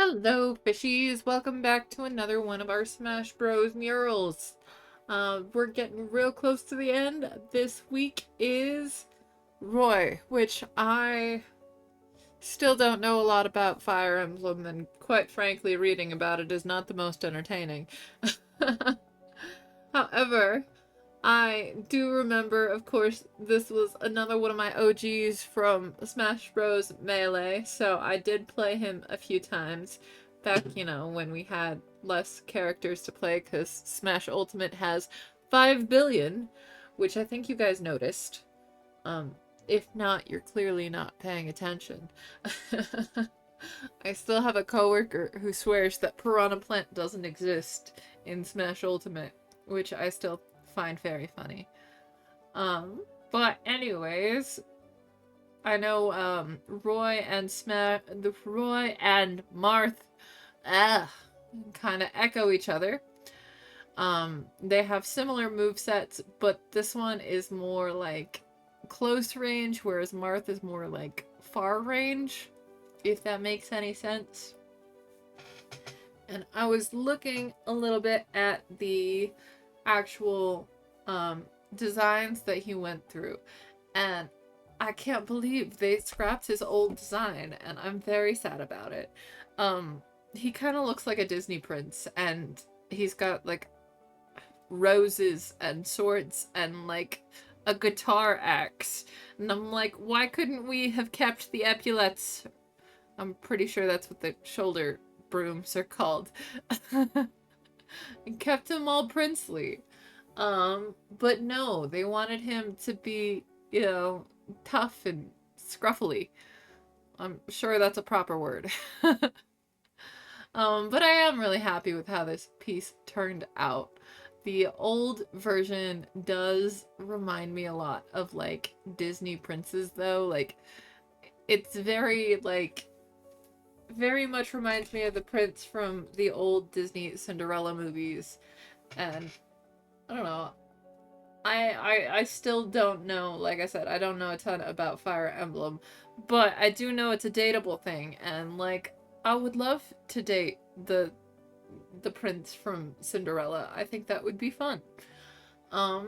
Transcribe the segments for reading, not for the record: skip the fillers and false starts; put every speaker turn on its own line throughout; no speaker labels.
Hello, fishies! Welcome back to another one of our Smash Bros. Murals. We're getting real close to the end. This week is Roy, which I still don't know a lot about Fire Emblem, and quite frankly, reading about it is not the most entertaining. However, I do remember, of course, this was another one of my OGs from Smash Bros. Melee, so I did play him a few times back, when we had less characters to play, because Smash Ultimate has 5 billion, which I think you guys noticed. If not, you're clearly not paying attention. I still have a coworker who swears that Piranha Plant doesn't exist in Smash Ultimate, which I still find very funny. But anyways, I know Roy and Marth kind of echo each other. They have similar movesets, but this one is more like close range, whereas Marth is more like far range, if that makes any sense. And I was looking a little bit at the actual designs that he went through, and I can't believe they scrapped his old design, and I'm very sad about it. He kind of looks like a Disney prince, and he's got like roses and swords and like a guitar axe, and I'm like, why couldn't we have kept the epaulets? I'm pretty sure that's what the shoulder brooms are called. And kept him all princely. But no, they wanted him to be, tough and scruffly. I'm sure that's a proper word. But I am really happy with how this piece turned out. The old version does remind me a lot of, like, Disney princes, though. Like, it's very, like, very much reminds me of the prince from the old Disney Cinderella movies. And I don't know. I still don't know, like I said, I don't know a ton about Fire Emblem, but I do know it's a dateable thing, and like I would love to date the prince from Cinderella. I think that would be fun. I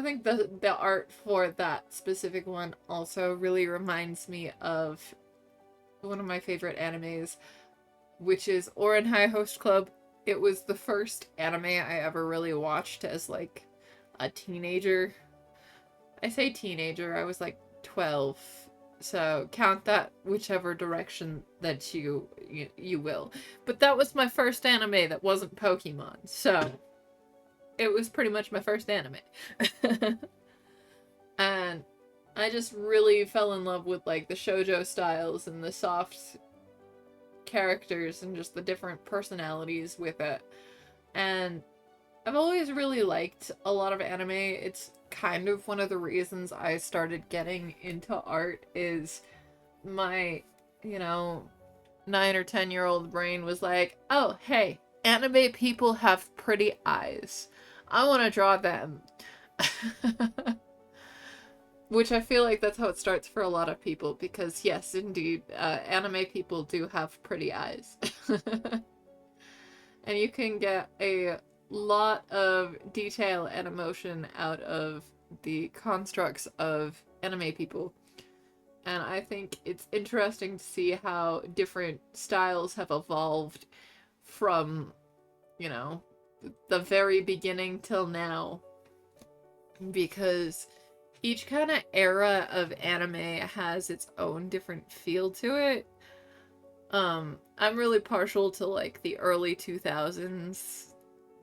think the art for that specific one also really reminds me of one of my favorite animes, which is Ouran High Host Club. It was the first anime I ever really watched as like a teenager. I say teenager, I was like 12. So count that whichever direction that you will. But that was my first anime that wasn't Pokemon. So it was pretty much my first anime. And I just really fell in love with like the shoujo styles and the soft characters and just the different personalities with it. And I've always really liked a lot of anime. It's kind of one of the reasons I started getting into art is my, 9 or 10-year-old brain was like, oh, hey, anime people have pretty eyes. I want to draw them. Which I feel like that's how it starts for a lot of people, because yes, indeed, anime people do have pretty eyes. And you can get a lot of detail and emotion out of the constructs of anime people. And I think it's interesting to see how different styles have evolved from, the very beginning till now. Because each kind of era of anime has its own different feel to it. I'm really partial to like the early 2000s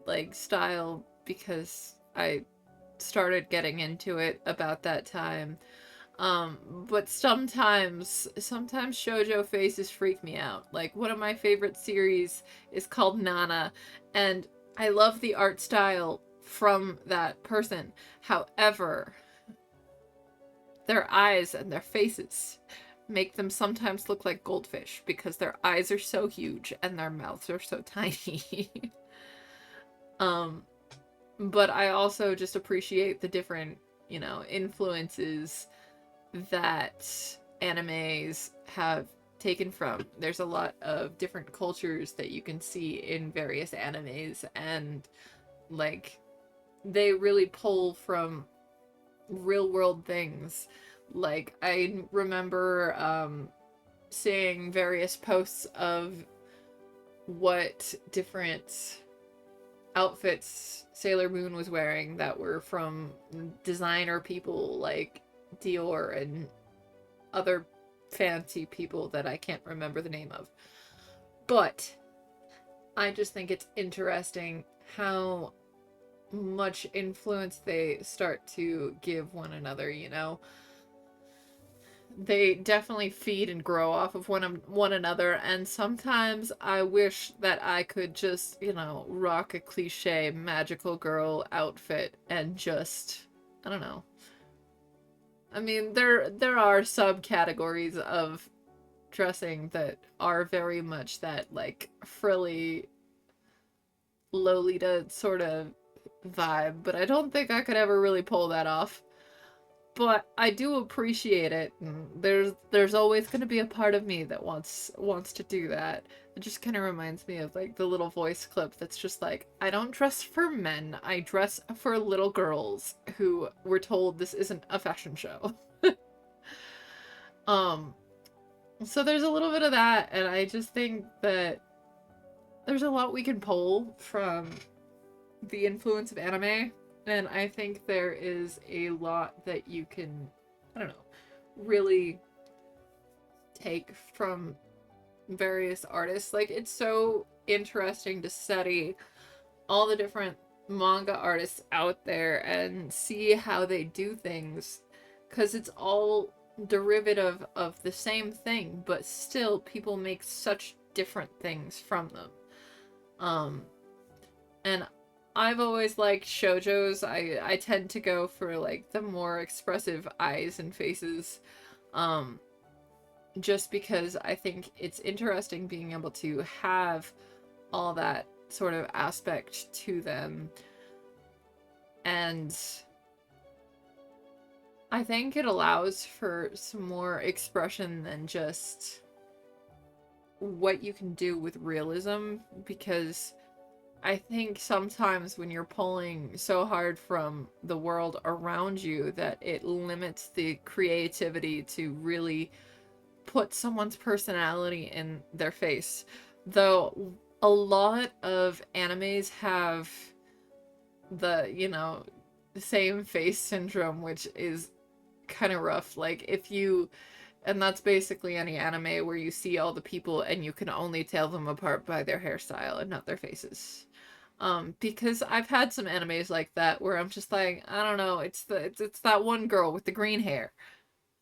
like style because I started getting into it about that time. But sometimes shoujo faces freak me out. Like one of my favorite series is called Nana, and I love the art style from that person. However, their eyes and their faces make them sometimes look like goldfish because their eyes are so huge and their mouths are so tiny. But I also just appreciate the different, influences that animes have taken from. There's a lot of different cultures that you can see in various animes, and like they really pull from real world things. Like I remember seeing various posts of what different outfits Sailor Moon was wearing that were from designer people like Dior and other fancy people that I can't remember the name of. But I just think it's interesting how much influence they start to give one another, you know? They definitely feed and grow off of one another, and sometimes I wish that I could just, you know, rock a cliche magical girl outfit and just, I don't know. I mean, there are subcategories of dressing that are very much that like frilly Lolita sort of vibe, but I don't think I could ever really pull that off. But I do appreciate it. And there's always going to be a part of me that wants to do that. It just kind of reminds me of like the little voice clip that's just like, I don't dress for men, I dress for little girls who were told this isn't a fashion show. um so there's a little bit of that, and I just think that there's a lot we can pull from the influence of anime, and I think there is a lot that you can, I don't know, really take from various artists. Like, it's so interesting to study all the different manga artists out there and see how they do things, because it's all derivative of the same thing, but still people make such different things from them. And I've always liked shoujos. I tend to go for like the more expressive eyes and faces, just because I think it's interesting being able to have all that sort of aspect to them. And I think it allows for some more expression than just what you can do with realism, because I think sometimes when you're pulling so hard from the world around you that it limits the creativity to really put someone's personality in their face. Though a lot of animes have the, you know, same face syndrome, which is kind of rough. Like, if you, and that's basically any anime where you see all the people and you can only tell them apart by their hairstyle and not their faces. Because I've had some animes like that where I'm just like, I don't know, it's that one girl with the green hair,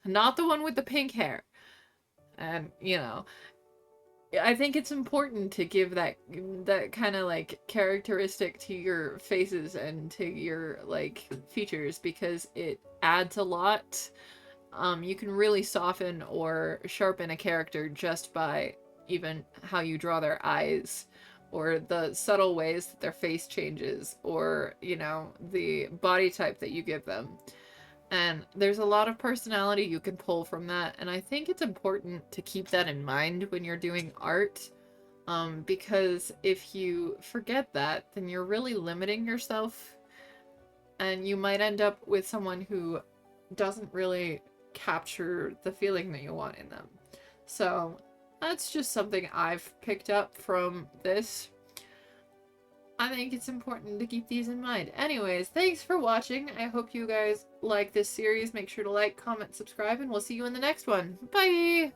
not the one with the pink hair. And, you know, I think it's important to give that kind of like characteristic to your faces and to your like features, because it adds a lot. You can really soften or sharpen a character just by even how you draw their eyes, or the subtle ways that their face changes, or, you know, the body type that you give them. And there's a lot of personality you can pull from that, and I think it's important to keep that in mind when you're doing art, because if you forget that, then you're really limiting yourself, and you might end up with someone who doesn't really capture the feeling that you want in them. So that's just something I've picked up from this. I think it's important to keep these in mind. Anyways, thanks for watching. I hope you guys like this series. Make sure to like, comment, subscribe, and we'll see you in the next one. Bye!